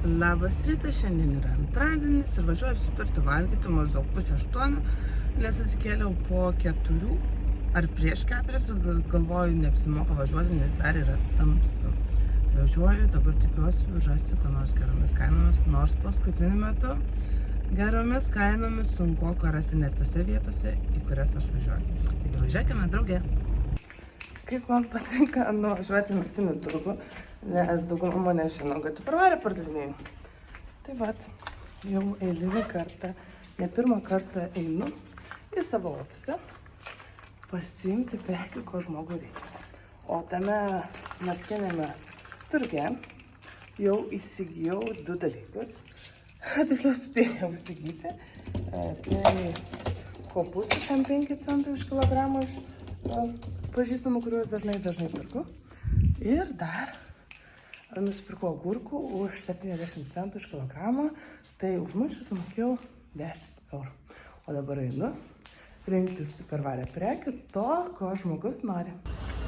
Labas rytas, šiandien yra antradienis ir važiuoju supirkti valgyti maždaug 7:30, nes atsikėliau po 4 ar prieš 4, galvoju, neapsimoka važiuoti, nes dar yra tamsu. Tai važiuoju, dabar tikiuosi rasiu ką nors geromis kainomis, nors paskutiniu metu geromis kainomis sunku rasti net tose vietose, į kurias aš važiuoju. Taigi važiuokime drauge. Kaip man patinka nuvažiuoti į naktinį turgų, nes dauguma mane žino, kad pravarė pardavinėjimą. Tai vat, jau eilinį kartą, ne pirmą kartą einu į savo ofisą pasiimti prekių, ko žmogui reikia. O tame naktinėme turge jau įsigijau 2 dalykus. Tiksliau spėjau įsigyti. Tai kopūstų šiam 5 centų už kilogramą iš pažįstamų, kuriuos dažnai perku. Ir dar nusipirkau agurkų už 70 centų už kilogramą. Tai už maišą sumokėjau 10 eurų. O dabar einu rinktis supervarę prekių to, ko žmogus nori.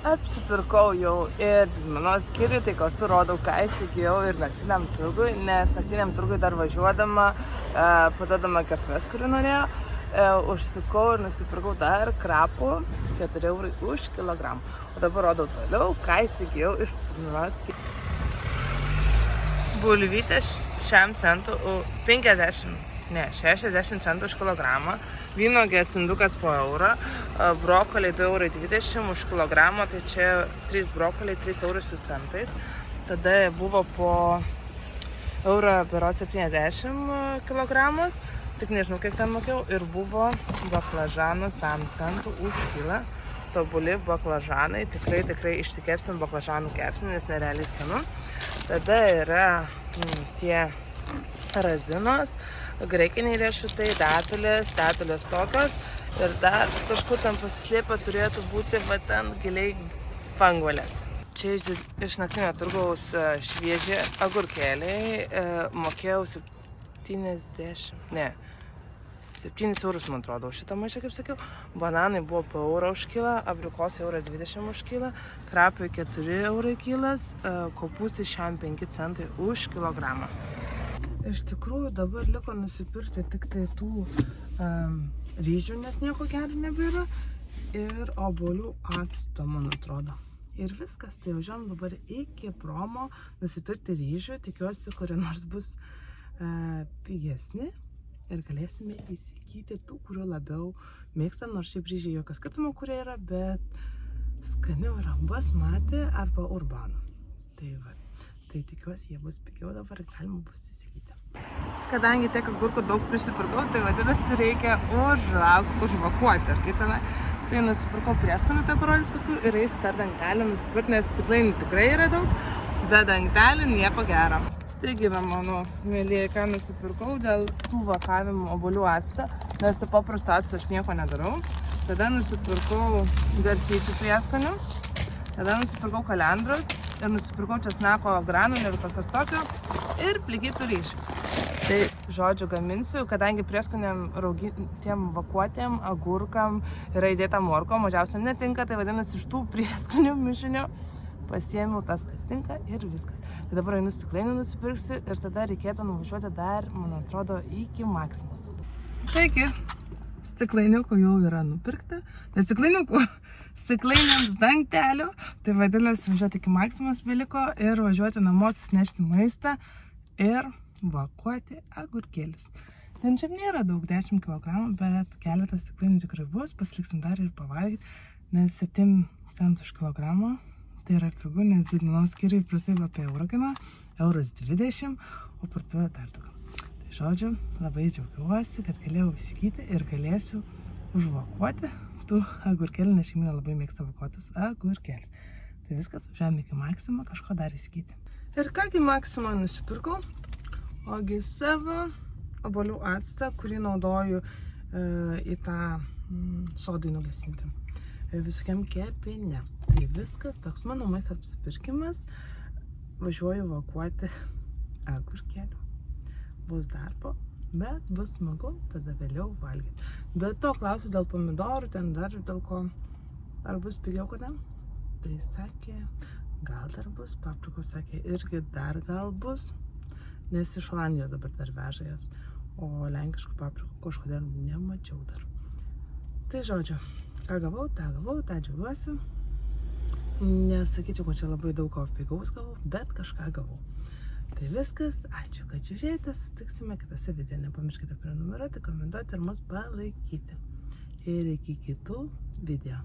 Apsipirkau jau ir didmenos skyriui, tai kartu rodau, ką įsigijau ir naktiniam turgui, nes naktiniam turgui dar važiuodama, padodama kertuves, kurį norėjau, užsukau ir nusipirkau dar krapų 4 eurai už kilogramą. O dabar rodau toliau, ką įsigijau iš didmenos skyriui. Bulvytės šiam centų 60 centų už kilogramą, vynuogės indukas po eurą, brokoliai 2,20 € už kilogramą, tai čia 3 brokoliai 3 eurai su centais. Tada buvo po eurą berods 70 kilogramas, tik nežinau kiek ten mokėjau, ir buvo baklažanų 5 centų už kilą. Tobuli baklažanai, tikrai išsikepsim baklažanų kepsnį, nes nerealiai skanu. Tada yra tie razinos, graikiniai riešutai, datulės tokios ir dar kažkur ten pasislėpę turėtų būti va ten giliai spanguolės. Čia iš naktinio turgaus švieži agurkėliai, mokėjau 7 eurus, man atrodo, už šitą maišą, kaip sakiau. Bananai buvo po eurą už kilą, abrikosai 1,20 € už kilą, krapai 4 eurai kilas, kopūstai šiam 5 centai už kilogramą. Iš tikrųjų dabar liko nusipirkti tik tai tų ryžių, nes nieko gero nebėra, ir obuolių acto, man atrodo. Ir viskas, tai važiuojam dabar iki promo nusipirkti ryžių, tikiuosi, kurie nors bus pigesni ir galėsime įsigyti tų, kurių labiau mėgstam, nors šiaip ryžiai jokio skirtumo, kurie yra, bet skaniau yra basmati arba urbano. Tai va, tai tikiuosi, jie bus pigiau, dabar galima bus įsigyti. Kadangi tiek agurkų daug prisipirkau, tai vadinasi reikia užvakuoti, ar kaip tenai. Tai nusipirkau prieskonių, tai parodys kokių, ir eisiu dar dangtelį nusipirkti, nes tikrai yra daug, bet dangtelį nieko gero. Taigi, mano mėlyje, ką nusipirkau dėl tų vakavimų obuolių actą, nes su paprastu actu aš nieko nedarau. Tada nusipirkau garstyčių prieskonių, tada nusipirkau kalendros ir nusipirkau česnako granulį ir tokios tokio ir plikytų ryžių. Tai, žodžiu, gaminsiu, kadangi prieskoniam tiem vakuotėm agurkam yra įdėta morko, mažiausiam netinka, tai vadinasi iš tų prieskonių mišinio pasiėmiau tas, kas tinka, ir viskas. Tai dabar einu stiklainį nusipirksiu ir tada reikėtų nuvažiuoti dar, man atrodo, iki Maksimos. Taigi, stiklainiukų jau yra nupirkta, nes stiklainiams dangtelio, tai vadinasi važiuoti iki Maksimos beliko ir važiuoti namo nešti maistą ir vakuoti agurkėlis. Ten čia nėra daug, 10 kg, bet keletas stiklainių tikrai bus, pasiliksim dar ir pavalgyti, nes 7 centų už kilogramą. Tai yra pigu, nes didmenos skyriai prastai apie eurą kainuoja, 1,20 €, o parduotuvėje dar daugiau. Tai žodžiu, labai džiaugiuosi, kad galėjau įsigyti ir galėsiu užvakuoti tų agurkėlių, nes šeimynė labai mėgsta vakuotus agurkėlius. Tai viskas, važiuojame iki Maksimo kažko dar įsigyti. Ir kągi Maksimo nusipirkau, ogi savo obuolių actą, kurį naudoju į tą sodai nugesinti. Visokiam kepinė. Tai viskas, toks mano maisto apsipirkimas. Važiuoju vakuoti agurkėlių. Bus darbo, bet bus smagu, tada vėliau valgyti. Bet to klausiu dėl pomidorų, ten dar dėl ko. Ar bus pigiau kodėl? Tai sakė, gal dar bus, paprikos sakė irgi dar gal bus. nes iš Olandijos dabar dar veža jas, o lenkiškų paprikų kažkodėl nemačiau dar. Tai žodžiu, ką gavau, tą džiaugiuosi. Nesakyčiau, kad čia labai daug ko pigaus gavau, bet kažką gavau. Tai viskas, ačiū, kad žiūrėjote, susitiksime kitose video. Nepamirškite prenumeruoti, komentuoti ir mus palaikyti. Ir iki kitų video.